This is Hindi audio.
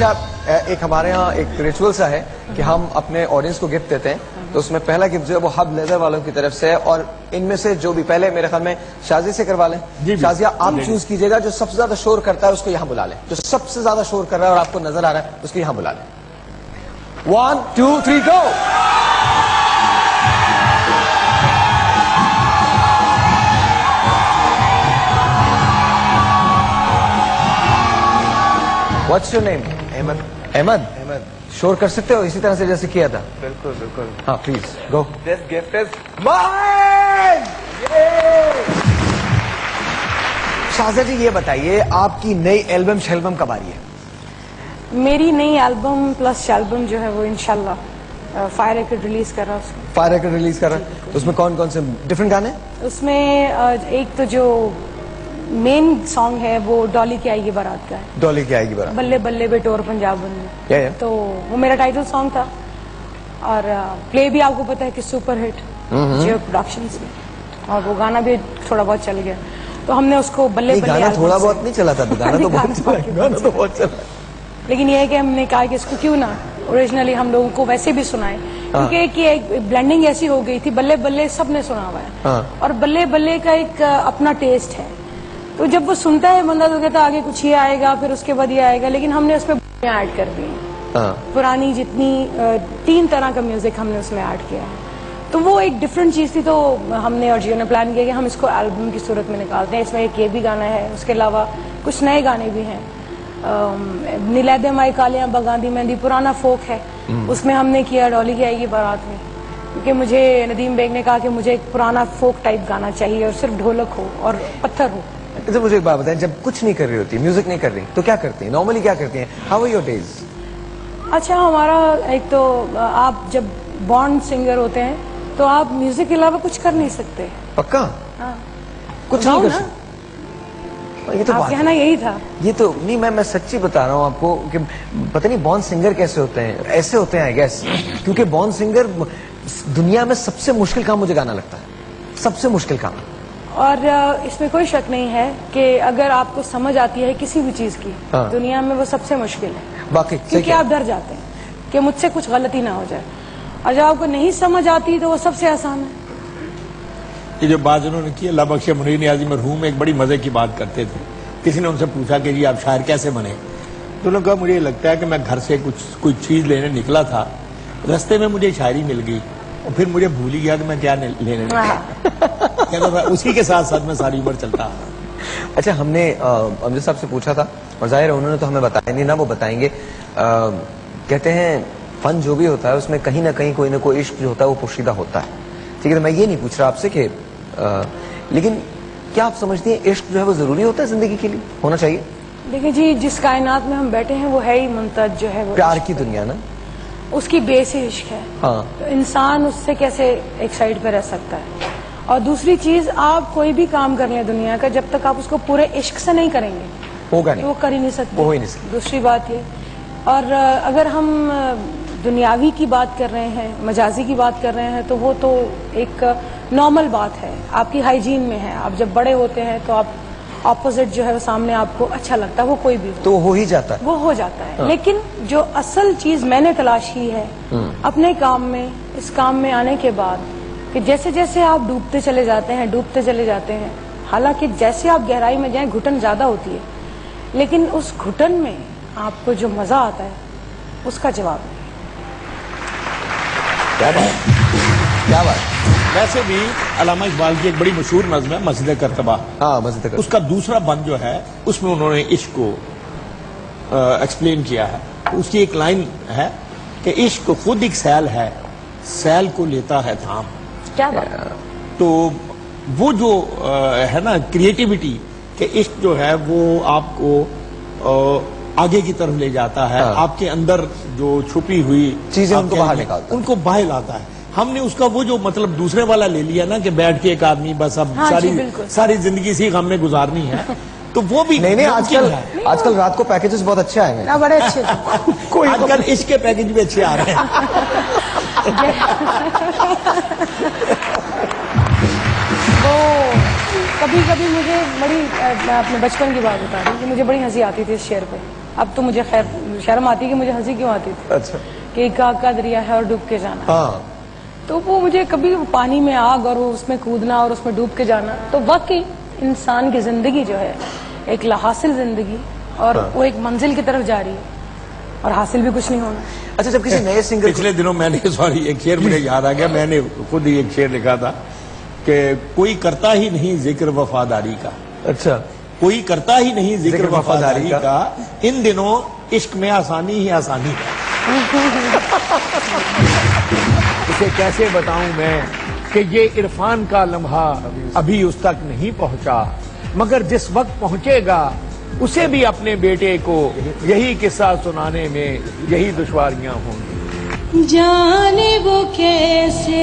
अच्छा, एक हमारे यहाँ एक रिचुअल सा है कि हम अपने ऑडियंस को गिफ्ट देते हैं, तो उसमें पहला गिफ्ट जो है वो हब लेदर वालों की तरफ से है, और इनमें से जो भी पहले मेरे ख्याल में शाजी से करवा लें। शाजिया आप चूज कीजिएगा, जो सबसे ज्यादा शोर करता है उसको यहाँ बुला लें, जो सबसे ज्यादा शोर कर रहा है और आपको नजर आ रहा है उसको यहाँ बुला लें। 1 2 3 गो। What's your name? Ahmad. Ahmad. Ahmad. शोर कर सकते हो इसी तरह से जैसे किया था? बिल्कुल बिल्कुल। हाँ please go. This gift is mine! शाज़ा जी ये बताइए, आपकी नई एल्बम शैल्बम कब आ रही है? मेरी नई एल्बम प्लस एल्बम जो है वो इंशाल्लाह फायर रेकॉर्ड रिलीज कर रहा है उसको। फायर रेकॉर्ड रिलीज कर रहा है, तो उसमें कौन कौन से डिफरेंट गाने? उसमें एक तो जो मेन सॉन्ग है वो डॉली की आएगी बारात का है। डॉली की आएगी बारात। बल्ले बल्ले बेटोर पंजाब में। तो वो मेरा टाइटल सॉन्ग था, और प्ले भी आपको पता है कि सुपर हिट जियो प्रोडक्शंस में, और वो गाना भी थोड़ा बहुत चल गया, तो हमने उसको बल्ले बल्ले। गाना थोड़ा बहुत नहीं चला था, गाना तो बहुत चला। लेकिन ये है कि हमने कहा कि इसको क्यों ना ओरिजिनली हम लोगों को वैसे भी सुनाए, क्योंकि एक ब्लेंडिंग ऐसी हो गई थी। बल्ले बल्ले सबने सुना हुआ है, और बल्ले बल्ले का एक अपना टेस्ट है, तो जब वो सुनता है बंदा तो कहता आगे कुछ ये आएगा, फिर उसके बाद ये आएगा, लेकिन हमने उसमें ऐड कर दी पुरानी जितनी 3 तरह का म्यूजिक हमने उसमें ऐड किया है, तो वो एक डिफरेंट चीज थी। तो हमने और जियो ने प्लान किया कि हम इसको एल्बम की सूरत में निकालते हैं। इसमें एक ये भी गाना है, उसके अलावा कुछ नए गाने भी हैं। नीलैदे माई कालियां बगांदी मेहंदी पुराना फोक है, उसमें हमने किया डॉली की आएगी बारात में, क्योंकि मुझे नदीम बेग ने कहा कि मुझे एक पुराना फोक टाइप गाना चाहिए और सिर्फ ढोलक हो और पत्थर हो। अच्छा मुझे एक बात बताएं, जब कुछ नहीं कर रही होती, म्यूजिक नहीं कर रही, तो क्या करती हैं नॉर्मली? क्या करती हैं? How are your days? अच्छा, हमारा एक तो आप जब बॉर्न सिंगर होते हैं तो आप म्यूजिक के अलावा कुछ कर नहीं सकते। पक्का? हाँ। कुछ नहीं कर सकते? ये तो आप कहना यही था। ये तो नहीं, मैं सच्ची बता रहा हूँ आपको कि पता नहीं बॉर्न सिंगर कैसे होते हैं, ऐसे होते हैं आई गेस, क्योंकि बॉर्न सिंगर दुनिया में सबसे मुश्किल काम मुझे गाना लगता है, सबसे मुश्किल काम। और इसमें कोई शक नहीं है कि अगर आपको समझ आती है किसी भी चीज की, दुनिया में वो सबसे मुश्किल है। बाकी क्योंकि आप डर जाते हैं कि मुझसे कुछ गलती ना हो जाए, और जब आपको नहीं समझ आती तो वो सबसे आसान है। ये जो बात उन्होंने की, अल्लाह बख्शे मुनीर नियाज़ी मरहूम एक बड़ी मजे की बात करते थे। किसी ने उनसे पूछा कि जी आप शायर कैसे बने, तो उन्होंने कहा मुझे लगता है कि मैं घर से कुछ चीज लेने निकला था, रास्ते में मुझे शायरी मिल गई और फिर मुझे भूल ही गया कि मैं क्या लेने निकला। उसी के साथ साथ मैं सारी उम्र चलता। अच्छा, हमने अमजद साहब से पूछा था, और जाहिर है उन्होंने तो हमें बताया नहीं ना, वो बताएंगे। कहते हैं फन जो भी होता है उसमें कहीं ना कहीं कोई ना कोई इश्क जो होता है वो पोशीदा होता है, ठीक है? तो मैं ये नहीं पूछ रहा आपसे कि लेकिन क्या आप समझती हैं इश्क जो है वो जरूरी होता है जिंदगी के लिए, होना चाहिए? देखिए जी, जिस कायनात में हम बैठे हैं वो है ही मुमताज जो है वो प्यार की दुनिया ना, उसकी बेस ही इश्क है। हाँ। तो इंसान उससे कैसे एक साइड पे रह सकता है? और दूसरी चीज, आप कोई भी काम कर लें दुनिया का, जब तक आप उसको पूरे इश्क से नहीं करेंगे होगा नहीं, तो वो कर ही नहीं सकते। वो हो ही नहीं सकते। दूसरी बात ये, और अगर हम दुनियावी की बात कर रहे हैं, मजाजी की बात कर रहे हैं, तो वो तो एक नॉर्मल बात है, आपकी हाइजीन में है। आप जब बड़े होते हैं तो आप ऑपोजिट जो है वो सामने आपको अच्छा लगता है, वो कोई भी हो तो हो ही जाता है, वो हो जाता है। लेकिन जो असल चीज मैंने तलाश की है अपने काम में, इस काम में आने के बाद, कि जैसे जैसे आप डूबते चले जाते हैं, डूबते चले जाते हैं, हालांकि जैसे आप गहराई में जाएं घुटन ज्यादा होती है, लेकिन उस घुटन में आपको जो मजा आता है उसका जवाब नहीं। क्या बात, क्या बात। वैसे भी अल्लामा इकबाल की एक बड़ी मशहूर नज़्म है मस्जिद करतबा। हाँ, मस्जिद करतबा। उसका दूसरा बंद जो है उसमें उन्होंने इश्क को एक्सप्लेन किया है। उसकी एक लाइन है कि इश्क खुद एक सैल है, सैल को लेता है थाम। क्या बात। तो वो जो है ना क्रिएटिविटी कि इश्क जो है वो आपको आगे की तरफ ले जाता है, आपके अंदर जो छुपी हुई चीजें उनको बाहर निकालता है, उनको बाहर लाता है। हमने उसका वो जो मतलब दूसरे वाला ले लिया ना कि बैठ के एक आदमी बस अब सारी जिंदगी इसी गम में गुजारनी है, तो वो भी नहीं। आजकल रात को पैकेजेस बहुत अच्छे आए हैं, बड़े अच्छे कोई आजकल इसके पैकेज भी अच्छे आ रहे हैं। तो कभी कभी मुझे बड़ी, मैं अपने बचपन की बात बता रही हूँ कि मुझे बड़ी हंसी आती थी इस शेर पे। अब तो मुझे खैर शर्म आती कि मुझे हंसी क्यों आती थी अच्छा कि का दरिया है और डूब के जाना। हाँ तो वो मुझे कभी पानी में आग और उसमें कूदना और उसमें डूब के जाना, तो वाकई इंसान की जिंदगी जो है एक लाहासिल जिंदगी और वो एक मंजिल की तरफ जा रही है और हासिल भी कुछ नहीं होना। अच्छा, जब किसी नए सिंगर पिछले दिनों मैंने सॉरी एक शेर मुझे याद आ गया, मैंने खुद ही एक शेर लिखा था कि कोई करता ही नहीं जिक्र वफादारी का। अच्छा, कोई करता ही नहीं जिक्र वफादारी का, इन दिनों इश्क में आसानी ही आसानी है। उसे कैसे बताऊं मैं कि ये इरफान का लम्हा अभी उस तक नहीं पहुंचा, मगर जिस वक्त पहुंचेगा उसे भी अपने बेटे को यही किस्सा सुनाने में यही दुश्वारियां होंगी। जाने वो कैसे